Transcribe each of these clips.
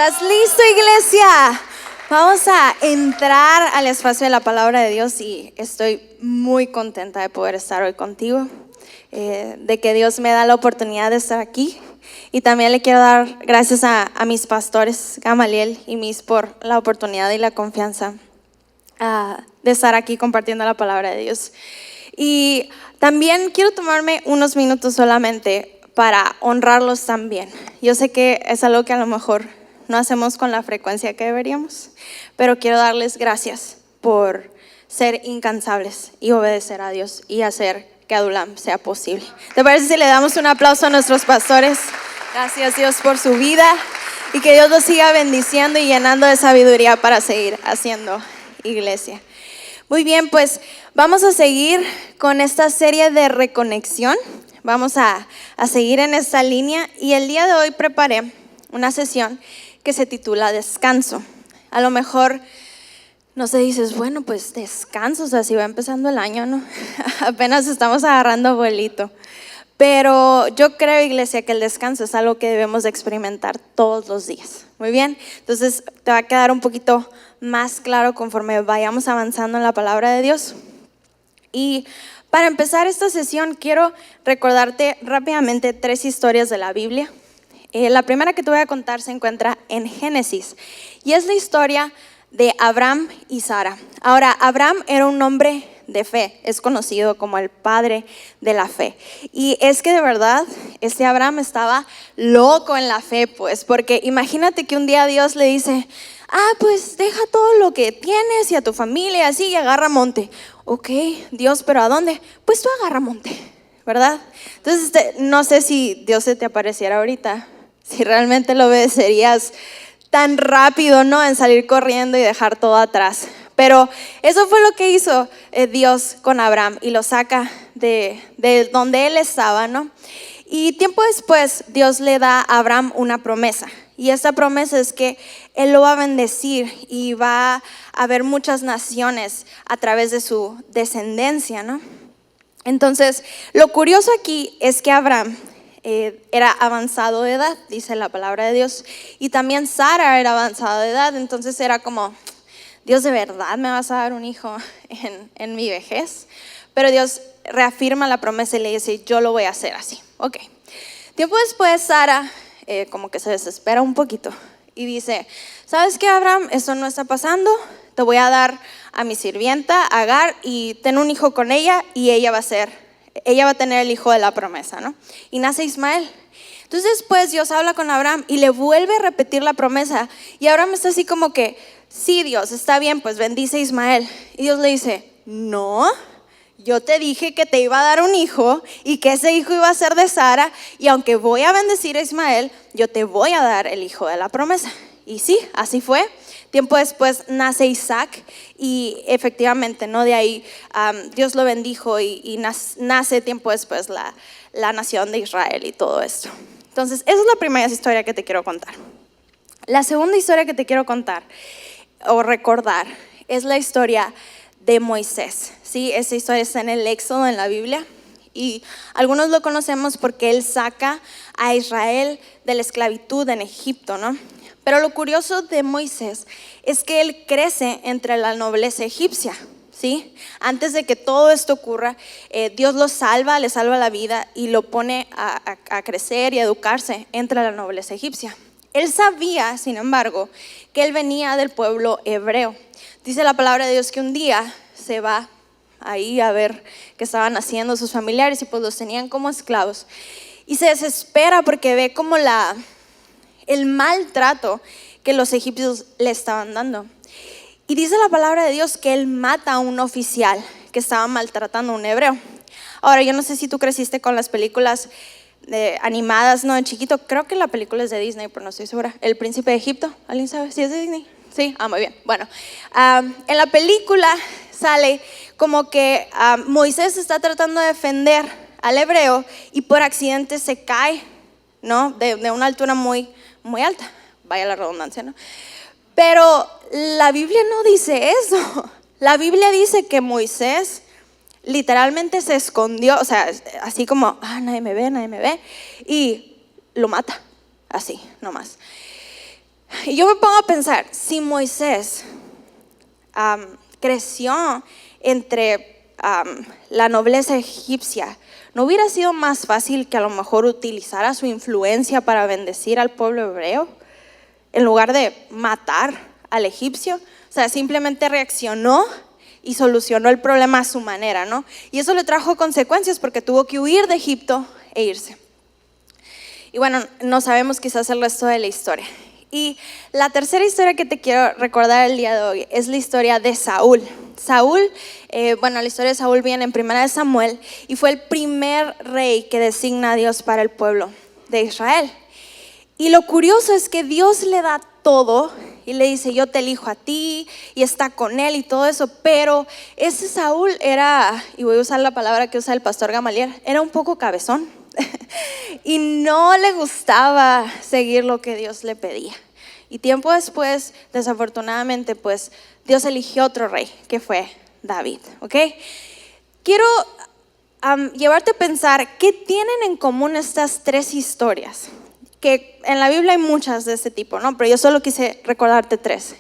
¿Estás listo, iglesia? Vamos a entrar al espacio de la palabra de Dios y estoy muy contenta de poder estar hoy contigo, de que Dios me da la oportunidad de estar aquí. Y también le quiero dar gracias a mis pastores, Gamaliel y Miss, por la oportunidad y la confianza de estar aquí compartiendo la palabra de Dios. Y también quiero tomarme unos minutos solamente para honrarlos también. Yo sé que es algo que a lo mejor no hacemos con la frecuencia que deberíamos, pero quiero darles gracias por ser incansables y obedecer a Dios y hacer que Adulam sea posible. ¿Te parece si le damos un aplauso a nuestros pastores? Gracias, Dios, por su vida, y que Dios los siga bendiciendo y llenando de sabiduría para seguir haciendo iglesia. Muy bien, pues vamos a seguir con esta serie de reconexión. Vamos a seguir en esta línea, y el día de hoy preparé una sesión que se titula Descanso. A lo mejor no sé, dices, bueno, pues descanso, o sea, si va empezando el año, ¿no? Apenas estamos agarrando vuelito. Pero yo creo, iglesia, que el descanso es algo que debemos de experimentar todos los días. Muy bien, entonces te va a quedar un poquito más claro conforme vayamos avanzando en la palabra de Dios. Y para empezar esta sesión quiero recordarte rápidamente 3 historias de la Biblia. La primera que te voy a contar se encuentra en Génesis, y es la historia de Abraham y Sara. Ahora, Abraham era un hombre de fe, es conocido como el padre de la fe. Y es que de verdad, este Abraham estaba loco en la fe, pues, porque imagínate que un día Dios le dice, pues deja todo lo que tienes y a tu familia así y agarra monte. Ok, Dios, ¿pero a dónde? Pues tú agarra monte, ¿verdad? Entonces, no sé si Dios se te apareciera ahorita, si realmente lo obedecerías tan rápido, ¿no? En salir corriendo y dejar todo atrás. Pero eso fue lo que hizo Dios con Abraham, y lo saca de donde él estaba, ¿no? Y tiempo después Dios le da a Abraham una promesa, y esta promesa es que él lo va a bendecir y va a haber muchas naciones a través de su descendencia, ¿no? Entonces, lo curioso aquí es que Abraham era avanzado de edad, dice la palabra de Dios, y también Sara era avanzada de edad. Entonces era como, Dios, ¿de verdad me vas a dar un hijo en mi vejez? Pero Dios reafirma la promesa y le dice, yo lo voy a hacer así. Ok. Tiempo después Sara como que se desespera un poquito y dice, ¿sabes qué, Abraham? Eso no está pasando. Te voy a dar a mi sirvienta Agar, y ten un hijo con ella, y ella va a tener el hijo de la promesa, ¿no? Y nace Ismael. Entonces después Dios habla con Abraham y le vuelve a repetir la promesa, y Abraham está así como que, sí, Dios, está bien, pues bendice a Ismael. Y Dios le dice, no, yo te dije que te iba a dar un hijo y que ese hijo iba a ser de Sara, y aunque voy a bendecir a Ismael, yo te voy a dar el hijo de la promesa. Y sí, así fue. Tiempo después nace Isaac, y efectivamente, ¿no? De ahí Dios lo bendijo, y nace tiempo después la nación de Israel y todo esto. Entonces, esa es la primera historia que te quiero contar. La segunda historia que te quiero contar o recordar es la historia de Moisés. Sí, esa historia está en el Éxodo, en la Biblia, y algunos lo conocemos porque él saca a Israel de la esclavitud en Egipto, ¿no? Pero lo curioso de Moisés es que él crece entre la nobleza egipcia, ¿sí? Antes de que todo esto ocurra, Dios lo salva, le salva la vida y lo pone a crecer y a educarse entre la nobleza egipcia. Él sabía, sin embargo, que él venía del pueblo hebreo. Dice la palabra de Dios que un día se va ahí a ver qué estaban haciendo sus familiares, y pues los tenían como esclavos, y se desespera porque ve como el maltrato que los egipcios le estaban dando. Y dice la palabra de Dios que él mata a un oficial que estaba maltratando a un hebreo. Ahora, yo no sé si tú creciste con las películas animadas, ¿no? De chiquito, creo que la película es de Disney, pero no estoy segura. El Príncipe de Egipto, ¿alguien sabe si es de Disney? Sí, muy bien. Bueno, en la película sale como que Moisés está tratando de defender al hebreo, y por accidente se cae, ¿no? De una altura muy alta, vaya la redundancia, ¿no? Pero la Biblia no dice eso. La Biblia dice que Moisés literalmente se escondió, o sea, así como, nadie me ve, y lo mata, así, nomás. Y yo me pongo a pensar, si Moisés creció entre la nobleza egipcia, ¿no hubiera sido más fácil que a lo mejor utilizara su influencia para bendecir al pueblo hebreo en lugar de matar al egipcio? O sea, simplemente reaccionó y solucionó el problema a su manera, ¿no? Y eso le trajo consecuencias porque tuvo que huir de Egipto e irse. Y bueno, no sabemos quizás el resto de la historia. Y la tercera historia que te quiero recordar el día de hoy es la historia de Saúl. La historia de Saúl viene en 1 Samuel y fue el primer rey que designa a Dios para el pueblo de Israel. Y lo curioso es que Dios le da todo y le dice, yo te elijo a ti, y está con él y todo eso, pero ese Saúl era, y voy a usar la palabra que usa el pastor Gamaliel, era un poco cabezón y no le gustaba seguir lo que Dios le pedía. Y tiempo después, desafortunadamente, pues Dios eligió otro rey, que fue David, ¿ok? Quiero llevarte a pensar qué tienen en común estas tres historias, que en la Biblia hay muchas de este tipo, ¿no? Pero yo solo quise recordarte tres.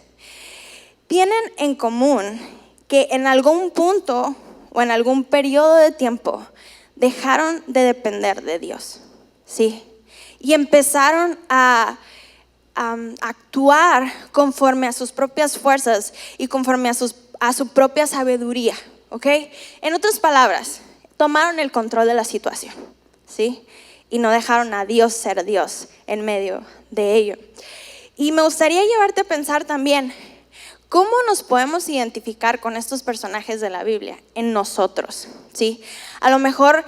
Tienen en común que en algún punto o en algún periodo de tiempo dejaron de depender de Dios, ¿sí? Y empezaron a actuar conforme a sus propias fuerzas y conforme a su propia sabiduría, ¿ok? En otras palabras, tomaron el control de la situación, ¿sí? Y no dejaron a Dios ser Dios en medio de ello. Y me gustaría llevarte a pensar también, ¿cómo nos podemos identificar con estos personajes de la Biblia en nosotros? ¿Sí? A lo mejor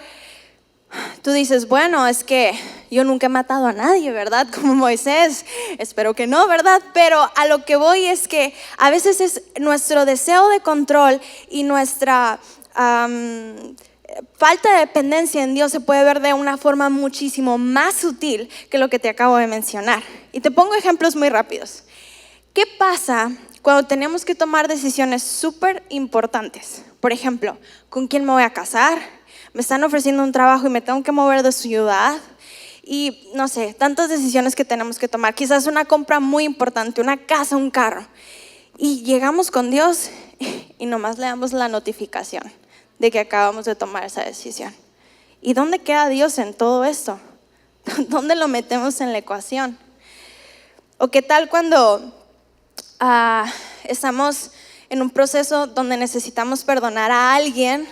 tú dices, bueno, es que yo nunca he matado a nadie, ¿verdad? Como Moisés, espero que no, ¿verdad? Pero a lo que voy es que a veces es nuestro deseo de control y nuestra falta de dependencia en Dios se puede ver de una forma muchísimo más sutil que lo que te acabo de mencionar. Y te pongo ejemplos muy rápidos. ¿Qué pasa cuando tenemos que tomar decisiones súper importantes? Por ejemplo, ¿con quién me voy a casar? Me están ofreciendo un trabajo y me tengo que mover de ciudad. Y no sé, tantas decisiones que tenemos que tomar. Quizás una compra muy importante, una casa, un carro. Y llegamos con Dios y nomás le damos la notificación de que acabamos de tomar esa decisión. ¿Y dónde queda Dios en todo esto? ¿Dónde lo metemos en la ecuación? ¿O qué tal cuando estamos en un proceso donde necesitamos perdonar a alguien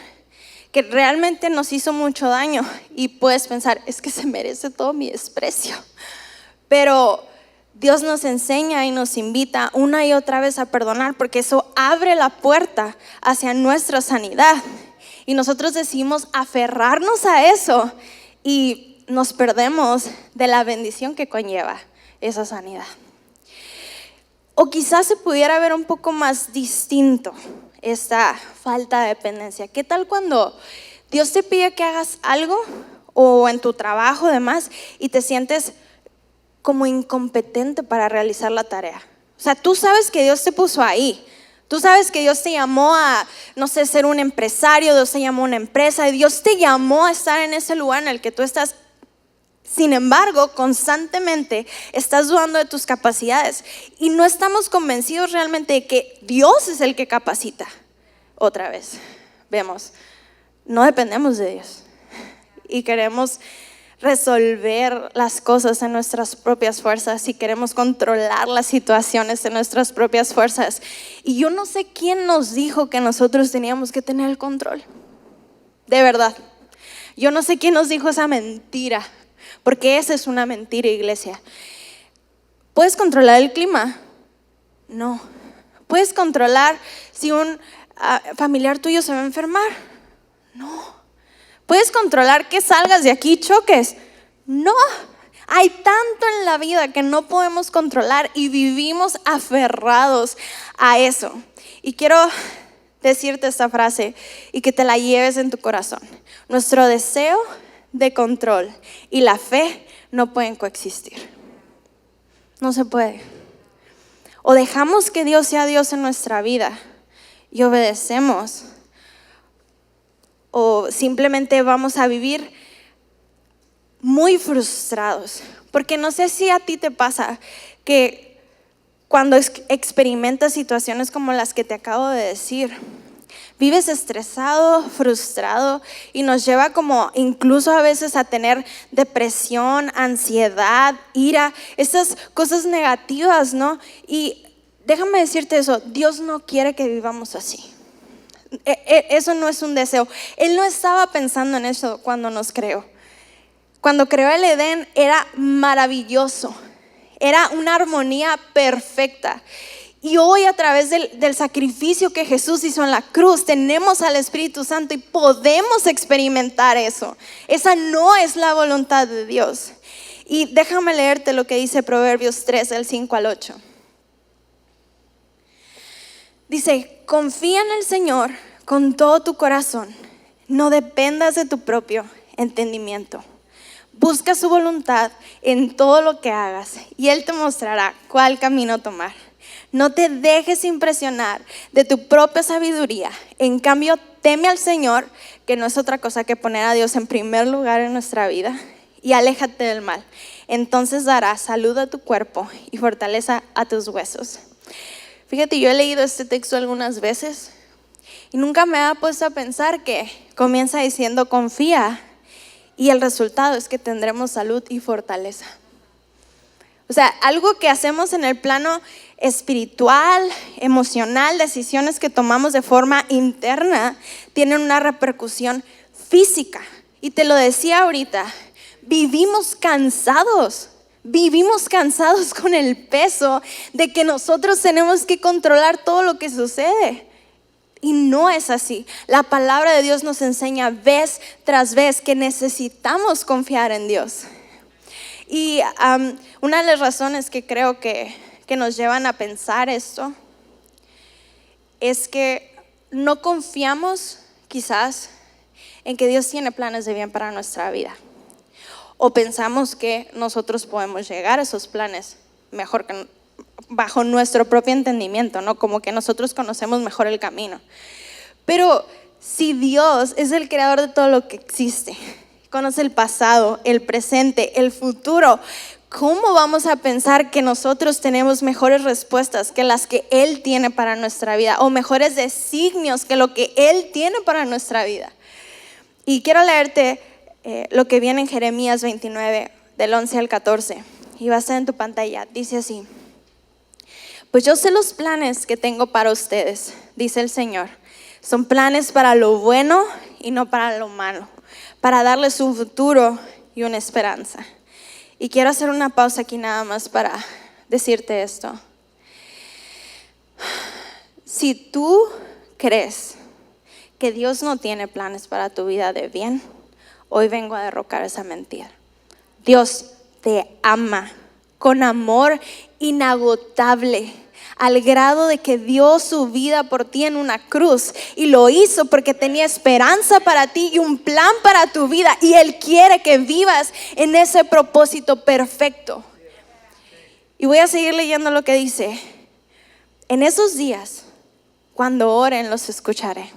que realmente nos hizo mucho daño? Y puedes pensar, es que se merece todo mi desprecio. Pero Dios nos enseña y nos invita una y otra vez a perdonar, porque eso abre la puerta hacia nuestra sanidad. Y nosotros decidimos aferrarnos a eso y nos perdemos de la bendición que conlleva esa sanidad. O quizás se pudiera ver un poco más distinto esta falta de dependencia. ¿Qué tal cuando Dios te pide que hagas algo o en tu trabajo demás y te sientes como incompetente para realizar la tarea? O sea, tú sabes que Dios te puso ahí. Tú sabes que Dios te llamó a, no sé, ser un empresario, Dios te llamó a una empresa, Dios te llamó a estar en ese lugar en el que tú estás. Sin embargo, constantemente estás dudando de tus capacidades y no estamos convencidos realmente de que Dios es el que capacita. Otra vez, vemos, no dependemos de Dios y queremos resolver las cosas en nuestras propias fuerzas y queremos controlar las situaciones en nuestras propias fuerzas. Y yo no sé quién nos dijo que nosotros teníamos que tener el control. De verdad, yo no sé quién nos dijo esa mentira, porque esa es una mentira, iglesia. ¿Puedes controlar el clima? No. ¿Puedes controlar si un familiar tuyo se va a enfermar? No. ¿Puedes controlar que salgas de aquí y choques? No. Hay tanto en la vida que no podemos controlar y vivimos aferrados a eso. Y quiero decirte esta frase y que te la lleves en tu corazón. Nuestro deseo de control y la fe no pueden coexistir. No se puede. O dejamos que Dios sea Dios en nuestra vida y obedecemos, o simplemente vamos a vivir muy frustrados. Porque no sé si a ti te pasa que cuando experimentas situaciones como las que te acabo de decir, vives estresado, frustrado y nos lleva como incluso a veces a tener depresión, ansiedad, ira, esas cosas negativas, ¿no? Y déjame decirte eso, Dios no quiere que vivamos así. Eso no es un deseo. Él no estaba pensando en eso cuando nos creó. Cuando creó el Edén era maravilloso, era una armonía perfecta. Y hoy, a través del sacrificio que Jesús hizo en la cruz, tenemos al Espíritu Santo y podemos experimentar eso. Esa no es la voluntad de Dios. Y déjame leerte lo que dice Proverbios 3, del 5 al 8. Dice: confía en el Señor con todo tu corazón, no dependas de tu propio entendimiento. Busca su voluntad en todo lo que hagas y Él te mostrará cuál camino tomar. No te dejes impresionar de tu propia sabiduría. En cambio, teme al Señor, que no es otra cosa que poner a Dios en primer lugar en nuestra vida, y aléjate del mal. Entonces darás salud a tu cuerpo y fortaleza a tus huesos. Fíjate, yo he leído este texto algunas veces y nunca me había puesto a pensar que comienza diciendo confía y el resultado es que tendremos salud y fortaleza. O sea, algo que hacemos en el plano espiritual, emocional, decisiones que tomamos de forma interna, tienen una repercusión física. Y te lo decía ahorita, vivimos cansados con el peso de que nosotros tenemos que controlar todo lo que sucede. Y no es así. La palabra de Dios nos enseña vez tras vez que necesitamos confiar en Dios. Y una de las razones que creo que nos llevan a pensar esto es que no confiamos quizás en que Dios tiene planes de bien para nuestra vida. O pensamos que nosotros podemos llegar a esos planes mejor que bajo nuestro propio entendimiento, ¿no? Como que nosotros conocemos mejor el camino. Pero si Dios es el creador de todo lo que existe, conoce el pasado, el presente, el futuro, ¿cómo vamos a pensar que nosotros tenemos mejores respuestas que las que Él tiene para nuestra vida? O mejores designios que lo que Él tiene para nuestra vida. Y quiero leerte lo que viene en Jeremías 29, del 11 al 14. Y va a estar en tu pantalla. Dice así: pues yo sé los planes que tengo para ustedes, dice el Señor. Son planes para lo bueno y no para lo malo, para darles un futuro y una esperanza. Y quiero hacer una pausa aquí nada más para decirte esto. Si tú crees que Dios no tiene planes para tu vida de bien, hoy vengo a derrocar esa mentira. Dios te ama con amor inagotable, al grado de que dio su vida por ti en una cruz, y lo hizo porque tenía esperanza para ti y un plan para tu vida, y Él quiere que vivas en ese propósito perfecto. Y voy a seguir leyendo lo que dice: en esos días, cuando oren, los escucharé.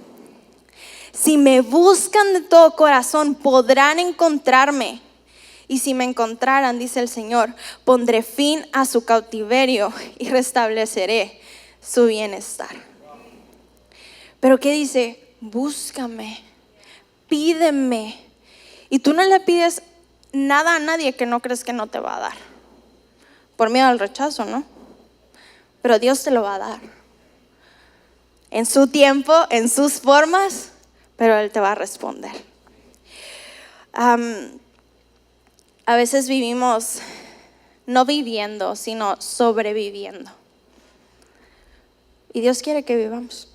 Si me buscan de todo corazón, podrán encontrarme. Y si me encontraran, dice el Señor, pondré fin a su cautiverio y restableceré su bienestar. Pero ¿qué dice? Búscame, pídeme. Y tú no le pides nada a nadie que no crees que no te va a dar, por miedo al rechazo, ¿no? Pero Dios te lo va a dar en su tiempo, en sus formas, pero Él te va a responder. A veces vivimos no viviendo, sino sobreviviendo. Y Dios quiere que vivamos.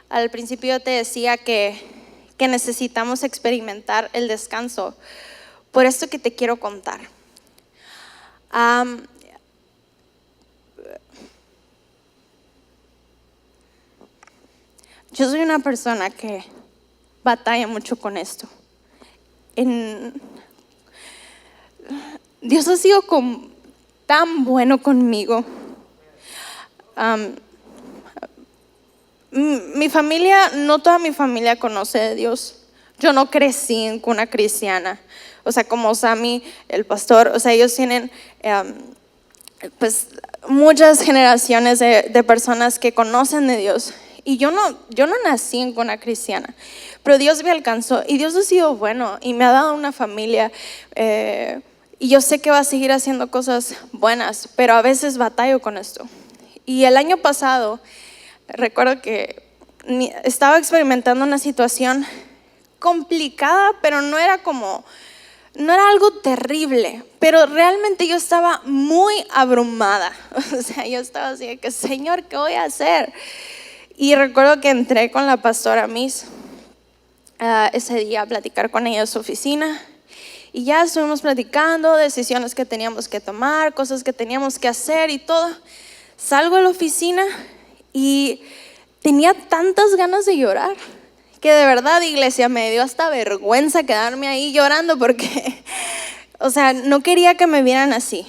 Al principio yo te decía que necesitamos experimentar el descanso. Por esto que te quiero contar. Yo soy una persona que batalla mucho con esto. Dios ha sido tan bueno conmigo. Mi familia, no toda mi familia conoce de Dios. Yo no crecí en cuna cristiana. O sea, como Sammy, el pastor, o sea, ellos tienen pues muchas generaciones de personas que conocen de Dios. Y yo no nací en cuna cristiana, pero Dios me alcanzó y Dios ha sido bueno y me ha dado una familia. Y yo sé que va a seguir haciendo cosas buenas, pero a veces batallo con esto. Y el año pasado, recuerdo que estaba experimentando una situación complicada, pero no era algo terrible, pero realmente yo estaba muy abrumada. O sea, yo estaba así de que, Señor, ¿qué voy a hacer? Y recuerdo que entré con la pastora Miss ese día a platicar con ella en su oficina. Y ya estuvimos platicando decisiones que teníamos que tomar, cosas que teníamos que hacer y todo. Salgo de la oficina y tenía tantas ganas de llorar que de verdad, iglesia, me dio hasta vergüenza quedarme ahí llorando porque, o sea, no quería que me vieran así.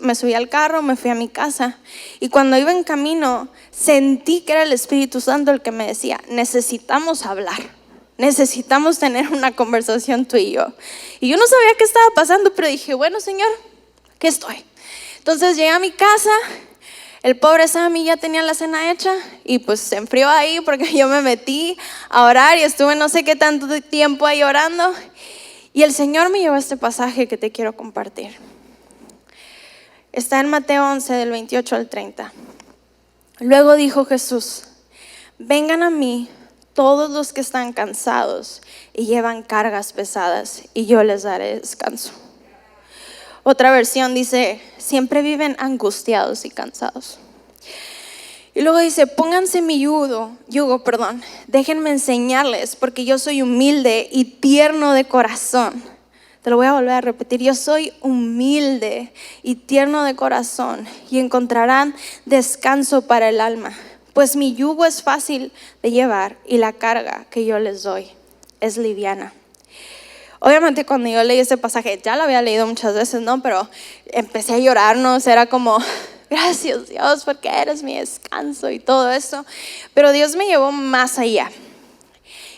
Me subí al carro, me fui a mi casa y cuando iba en camino sentí que era el Espíritu Santo el que me decía, necesitamos hablar, necesitamos tener una conversación tú y yo. Y yo no sabía qué estaba pasando, pero dije, bueno, Señor, aquí estoy. Entonces llegué a mi casa. El pobre Sammy ya tenía la cena hecha y pues se enfrió ahí porque yo me metí a orar y estuve no sé qué tanto tiempo ahí orando. Y el Señor me llevó a este pasaje que te quiero compartir. Está en Mateo 11 del 28 al 30. Luego dijo Jesús, vengan a mí todos los que están cansados y llevan cargas pesadas y yo les daré descanso. Otra versión dice, siempre viven angustiados y cansados. Y luego dice, pónganse mi yugo, déjenme enseñarles, porque yo soy humilde y tierno de corazón. Te lo voy a volver a repetir, yo soy humilde y tierno de corazón y encontrarán descanso para el alma. Pues mi yugo es fácil de llevar y la carga que yo les doy es liviana. Obviamente cuando yo leí ese pasaje, ya lo había leído muchas veces, ¿no? Pero empecé a llorar, ¿no? O sea, era como, gracias Dios porque eres mi descanso y todo eso. Pero Dios me llevó más allá.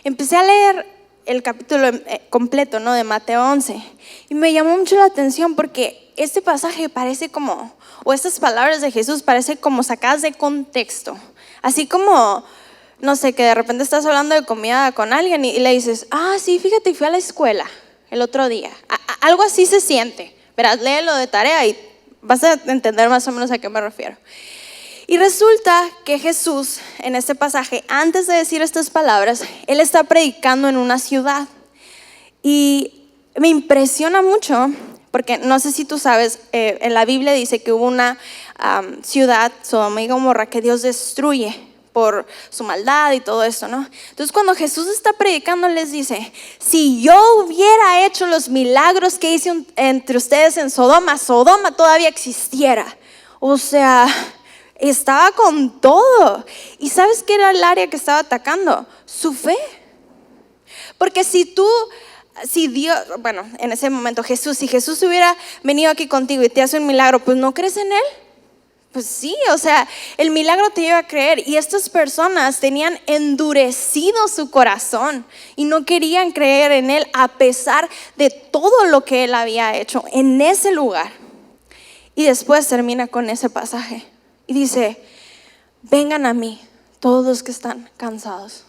Empecé a leer el capítulo completo, ¿no? De Mateo 11. Y me llamó mucho la atención porque este pasaje parece como, o estas palabras de Jesús parecen como sacadas de contexto. Así como, no sé, que de repente estás hablando de comida con alguien y le dices, sí, fíjate, fui a la escuela el otro día. Algo así se siente. Verás, léelo de tarea y vas a entender más o menos a qué me refiero. Y resulta que Jesús, en este pasaje, antes de decir estas palabras, Él está predicando en una ciudad. Y me impresiona mucho, porque no sé si tú sabes, en la Biblia dice que hubo una ciudad, Sodoma y Gomorra, que Dios destruye por su maldad y todo eso, ¿no? Entonces cuando Jesús está predicando les dice, si yo hubiera hecho los milagros que hice entre ustedes en Sodoma, Sodoma todavía existiera. O sea, estaba con todo. ¿Y sabes qué era el área que estaba atacando? Su fe. Porque si Dios, bueno, en ese momento si Jesús hubiera venido aquí contigo y te hace un milagro, pues ¿no crees en Él? Pues sí, o sea, el milagro te lleva a creer. Y estas personas tenían endurecido su corazón y no querían creer en Él a pesar de todo lo que Él había hecho en ese lugar. Y después termina con ese pasaje y dice, vengan a mí todos los que están cansados.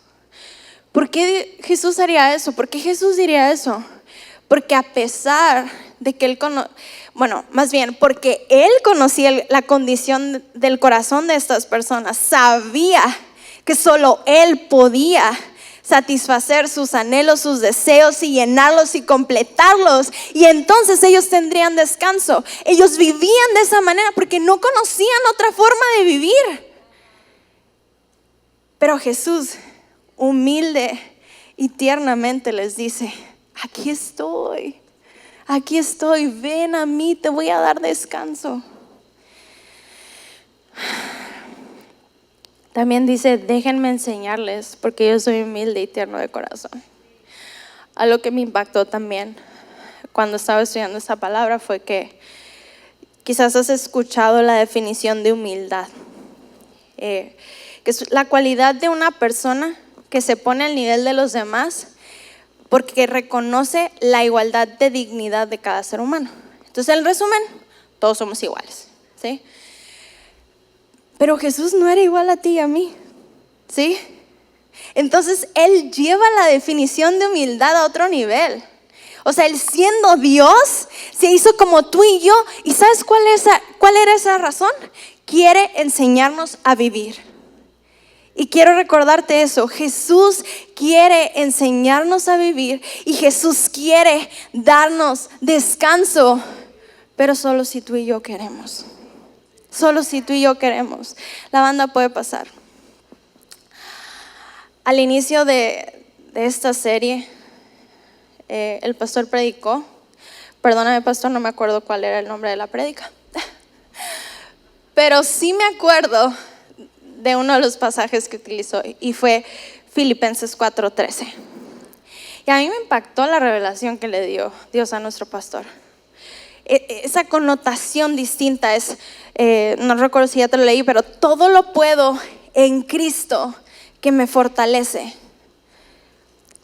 ¿Por qué Jesús haría eso? ¿Por qué Jesús diría eso? Porque a pesar de que porque Él conocía la condición del corazón de estas personas, sabía que solo Él podía satisfacer sus anhelos, sus deseos y llenarlos y completarlos, y entonces ellos tendrían descanso. Ellos vivían de esa manera porque no conocían otra forma de vivir. Pero Jesús, humilde y tiernamente les dice, aquí estoy, ven a mí, te voy a dar descanso. También dice, déjenme enseñarles, porque yo soy humilde y tierno de corazón. Algo que me impactó también cuando estaba estudiando esta palabra fue que quizás has escuchado la definición de humildad, que es la cualidad de una persona que se pone al nivel de los demás porque reconoce la igualdad de dignidad de cada ser humano. Entonces, en resumen, todos somos iguales. ¿sí? Pero Jesús no era igual a ti y a mí, ¿sí? Entonces Él lleva la definición de humildad a otro nivel. O sea, Él siendo Dios, se hizo como tú y yo. ¿Y sabes cuál era esa razón? Quiere enseñarnos a vivir. Y quiero recordarte eso, Jesús quiere enseñarnos a vivir y Jesús quiere darnos descanso, pero solo si tú y yo queremos. Solo si tú y yo queremos. La banda puede pasar. Al inicio de esta serie, el pastor predicó. Perdóname, pastor, no me acuerdo cuál era el nombre de la prédica. Pero sí me acuerdo de uno de los pasajes que utilizó y fue Filipenses 4:13. Y a mí me impactó la revelación que le dio Dios a nuestro pastor. Esa connotación distinta es, no recuerdo si ya te lo leí, pero todo lo puedo en Cristo que me fortalece.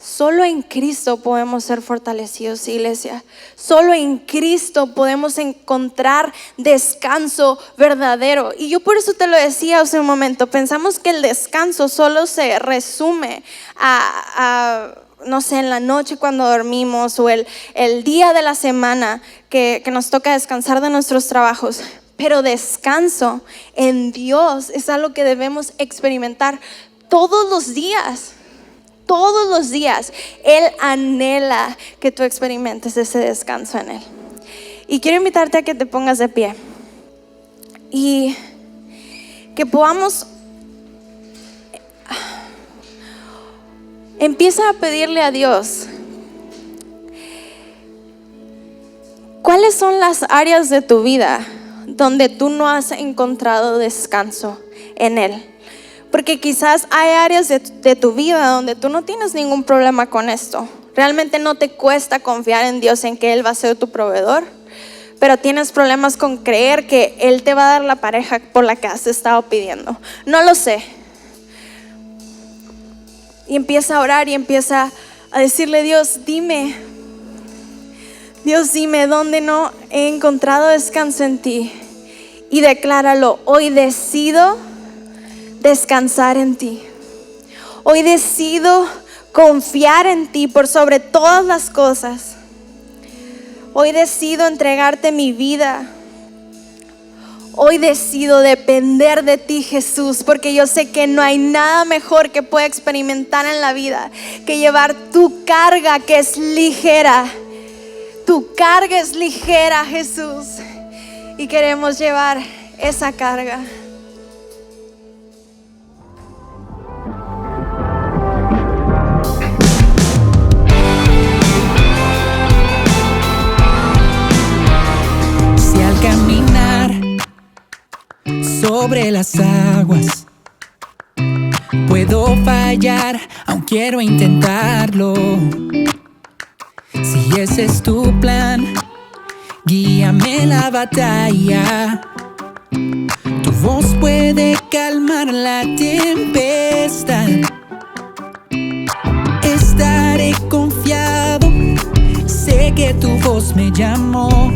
Solo en Cristo podemos ser fortalecidos, iglesia. Solo en Cristo podemos encontrar descanso verdadero. Y yo por eso te lo decía hace un momento. Pensamos que el descanso solo se resume no sé, en la noche cuando dormimos o el día de la semana que nos toca descansar de nuestros trabajos. Pero descanso en Dios es algo que debemos experimentar todos los días. Todos los días Él anhela que tú experimentes ese descanso en Él. Y quiero invitarte a que te pongas de pie y que podamos empieza a pedirle a Dios cuáles son las áreas de tu vida donde tú no has encontrado descanso en Él. Porque quizás hay áreas de tu vida donde tú no tienes ningún problema con esto. Realmente no te cuesta confiar en Dios, en que Él va a ser tu proveedor. Pero tienes problemas con creer que Él te va a dar la pareja por la que has estado pidiendo. No lo sé. Y empieza a orar y empieza a decirle: Dios, dime dónde no he encontrado descanso en ti. Y decláralo: hoy decido descansar en ti. Hoy decido confiar en ti por sobre todas las cosas. Hoy decido entregarte mi vida. Hoy decido depender de ti, Jesús, porque yo sé que no hay nada mejor que pueda experimentar en la vida que llevar tu carga, que es ligera. Tu carga es ligera, Jesús, y queremos llevar esa carga. Sobre las aguas puedo fallar, aún quiero intentarlo. Si ese es tu plan, guíame en la batalla. Tu voz puede calmar la tempestad. Estaré confiado, sé que tu voz me llamó.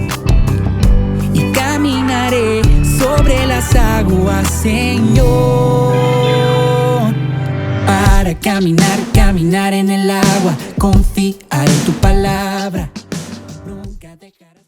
Y caminaré sobre las aguas, Señor. Para caminar en el agua, confiar en tu palabra. Nunca dejarás.